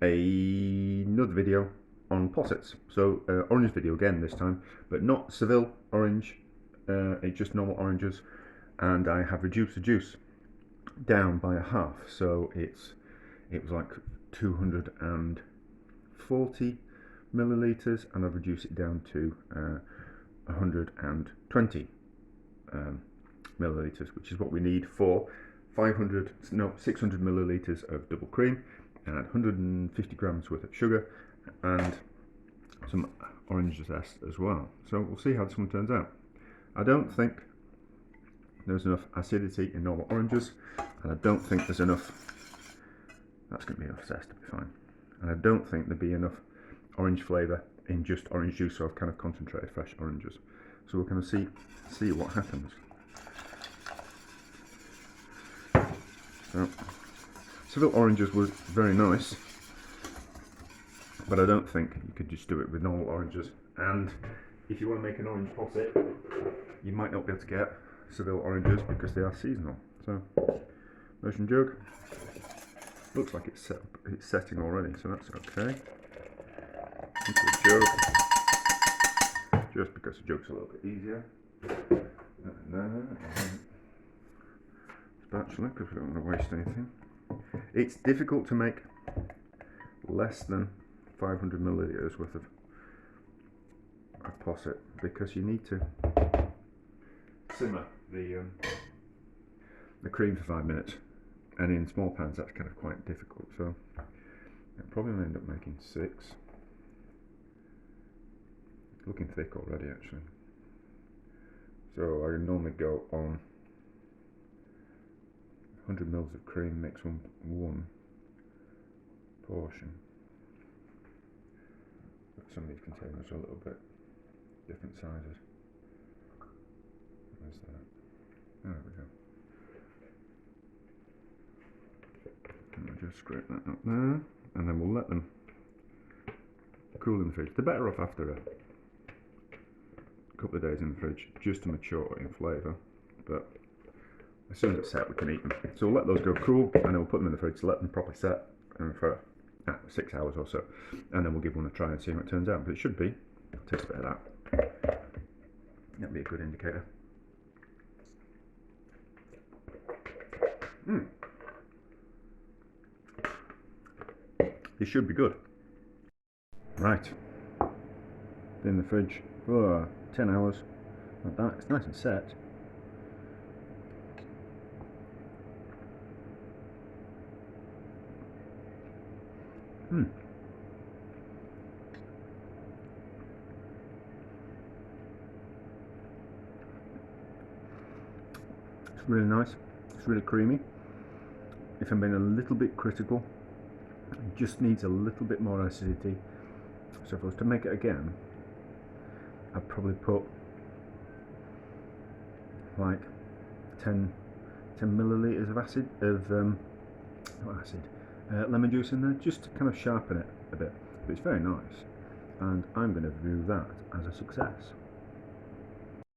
another video on possets. So orange video again this time, but not Seville orange, it's just normal oranges, and I have reduced the juice down by a half, so it was like 240 milliliters, and I've reduced it down to 120 milliliters, which is what we need for 600 milliliters of double cream, and 150 grams worth of sugar, and some orange zest as well. So we'll see how this one turns out. I don't think there's enough acidity in normal oranges, and I don't think there's enough, that's going to be enough zest to be fine, and I don't think there'd be enough orange flavour in just orange juice, so I've kind of concentrated fresh oranges. So we'll kind of see what happens. So, Seville oranges was very nice, but I don't think you could just do it with normal oranges. And if you want to make an orange posset, you might not be able to get Seville oranges because they are seasonal. So, motion jug. Looks like it's setting already, so that's okay. Into the jug, just because the jug's a little bit easier. And then spatula, because we don't want to waste anything. It's difficult to make less than 500 milliliters worth of posset because you need to simmer the cream for 5 minutes, and in small pans that's kind of quite difficult. So I'll probably end up making 6. Looking thick already actually. So I normally go on 100 mils of cream, mix one portion. But some of these containers are a little bit different sizes. Where's that? There we go. And I'll just scrape that up there, and then we'll let them cool in the fridge. They're better off after a couple of days in the fridge just to mature in flavour, but as soon as it's set we can eat them. So we'll let those go cool, and then we'll put them in the fridge to let them properly set for 6 hours or so, and then we'll give one a try and see how it turns out. But it should be, I'll taste a bit of that, that'll be a good indicator. It should be good. Right, been in the fridge for 10 hours, like that. It's nice and set. It's really nice, it's really creamy. If I'm being a little bit critical, it just needs a little bit more acidity. So if I was to make it again, I'd probably put like 10 milliliters of lemon juice in there, just to kind of sharpen it a bit. But it's very nice, and I'm going to view that as a success.